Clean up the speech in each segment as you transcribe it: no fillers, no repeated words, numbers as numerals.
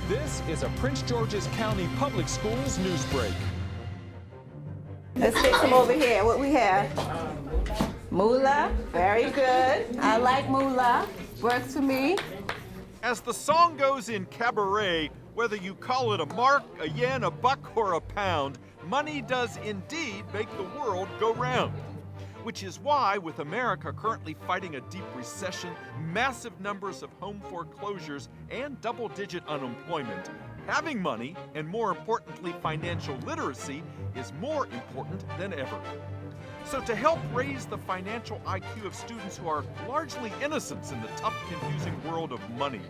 This is a Prince George's County Public Schools NewsBreak. Let's take some over here. What we have? Moolah, very good. I like moolah. Works for me. As the song goes in cabaret, whether you call it a mark, a yen, a buck, or a pound, money does indeed make the world go round. Which is why, with America currently fighting a deep recession, massive numbers of home foreclosures, and double-digit unemployment, having money, and more importantly, financial literacy, is more important than ever. So to help raise the financial IQ of students who are largely innocents in the tough, confusing world of money,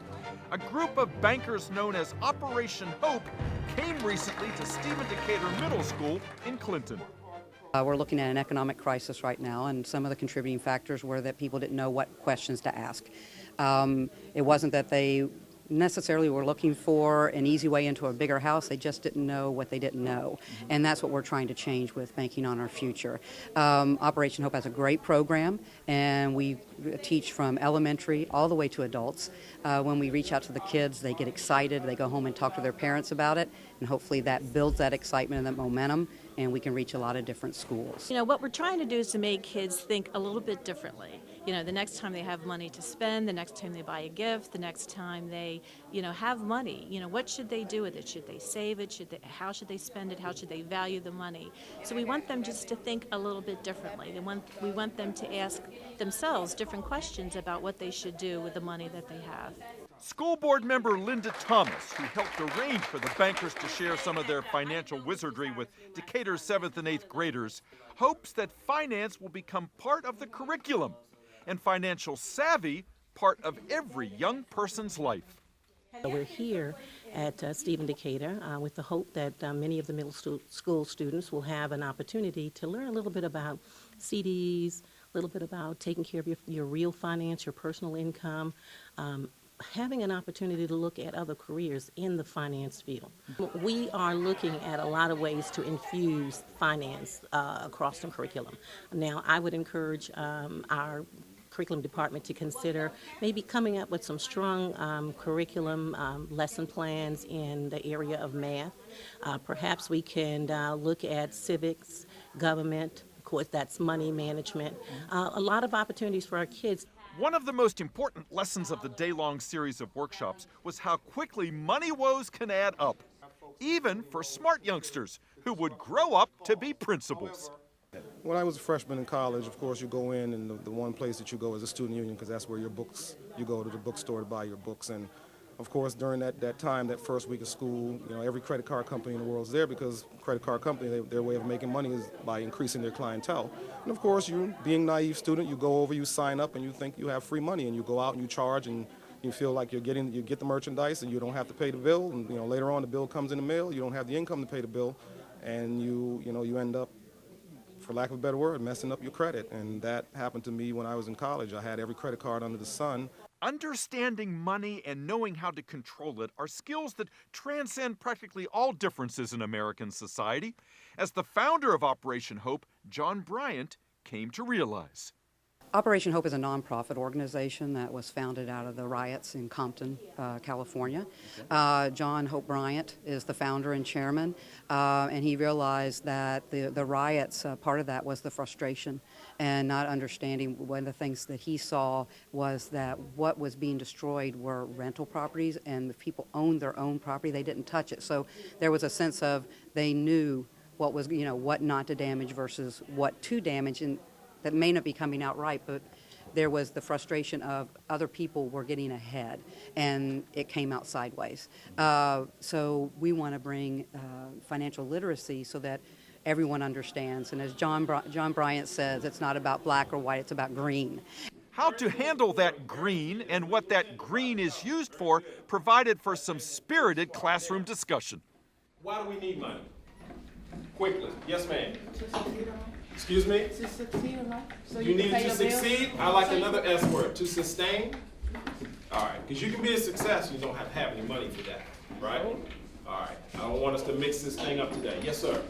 a group of bankers known as Operation Hope came recently to Stephen Decatur Middle School in Clinton. We're looking at an economic crisis right now, and some of the contributing factors were that people didn't know what questions to ask. It wasn't that they necessarily were looking for an easy way into a bigger house. They just didn't know what they didn't know. And that's what we're trying to change with Banking on Our Future. Operation Hope has a great program, and we teach from elementary all the way to adults. When we reach out to the kids, they get excited. They go home and talk to their parents about it, and hopefully that builds that excitement and that momentum, and we can reach a lot of different schools. You know, what we're trying to do is to make kids think a little bit differently. You know, the next time they have money to spend, the next time they buy a gift, the next time they, have money, what should they do with it? Should they save it? How should they spend it? How should they value the money? So we want them just to think a little bit differently. We want them to ask themselves different questions about what they should do with the money that they have. School board member Linda Thomas, who helped arrange for the bankers to share some of their financial wizardry with Decatur's 7th and 8th graders, hopes that finance will become part of the curriculum and financial savvy part of every young person's life. We're here at Stephen Decatur with the hope that many of the middle school students will have an opportunity to learn a little bit about CDs, a little bit about taking care of your real finance, your personal income, having an opportunity to look at other careers in the finance field. We are looking at a lot of ways to infuse finance across the curriculum. Now, I would encourage our curriculum department to consider maybe coming up with some strong curriculum lesson plans in the area of math. Perhaps we can look at civics, government, of course that's money management, a lot of opportunities for our kids. One of the most important lessons of the day-long series of workshops was how quickly money woes can add up, even for smart youngsters who would grow up to be principals. When I was a freshman in college, of course, you go in, and the one place that you go is the student union, because that's where your books, you go to the bookstore to buy your books. And of course, during that time, that first week of school, every credit card company in the world is there, because credit card company, their way of making money is by increasing their clientele. And of course, you, being a naive student, you go over, you sign up, and you think you have free money, and you go out and you charge, and you feel like you get the merchandise, and you don't have to pay the bill. And later on, the bill comes in the mail. You don't have the income to pay the bill, and you end up, for lack of a better word, messing up your credit. And that happened to me when I was in college. I had every credit card under the sun. Understanding money and knowing how to control it are skills that transcend practically all differences in American society, as the founder of Operation Hope, John Bryant, came to realize. Operation Hope is a nonprofit organization that was founded out of the riots in Compton, California. John Hope Bryant is the founder and chairman, and he realized that the riots, part of that was the frustration and not understanding. One of the things that he saw was that what was being destroyed were rental properties, and the people owned their own property. They didn't touch it. So there was a sense of they knew what was, what not to damage versus what to damage, and that may not be coming out right, but there was the frustration of other people were getting ahead, and it came out sideways. So we want to bring financial literacy so that everyone understands. And as John Bryant says, it's not about black or white, it's about green. How to handle that green and what that green is used for provided for some spirited classroom discussion. Why do we need money? Quickly. Yes, ma'am. Excuse me? To succeed in life. So you need to succeed? I like another S word. To sustain? All right. Because you can be a success, you don't have to have any money for that. Right? All right. I don't want us to mix this thing up today. Yes, sir.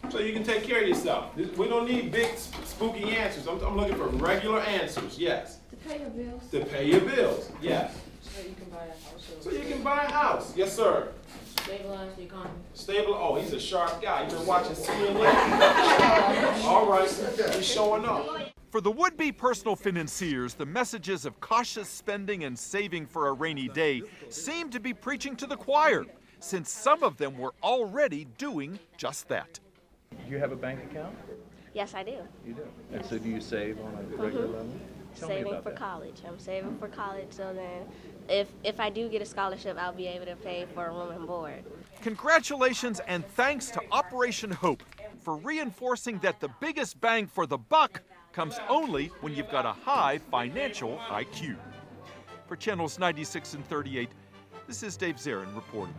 So you can take care of yourself. We don't need big, spooky answers. I'm looking for regular answers. Yes. To pay your bills. To pay your bills. Yes. So you can buy a house. So you can buy a house. Yes, sir. Stabilize the economy. Oh, he's a sharp guy. You've been watching CNN. All right. He's showing up. For the would-be personal financiers, the messages of cautious spending and saving for a rainy day seem to be preaching to the choir, since some of them were already doing just that. Do you have a bank account? Yes, I do. You do. And so do you save on a regular level? Tell me Saving about for that. college. I'm saving for college, so then if I do get a scholarship, I'll be able to pay for a room and board. Congratulations and thanks to Operation Hope for reinforcing that the biggest bang for the buck comes only when you've got a high financial IQ. For Channels 96 and 38, this is Dave Zarin reporting.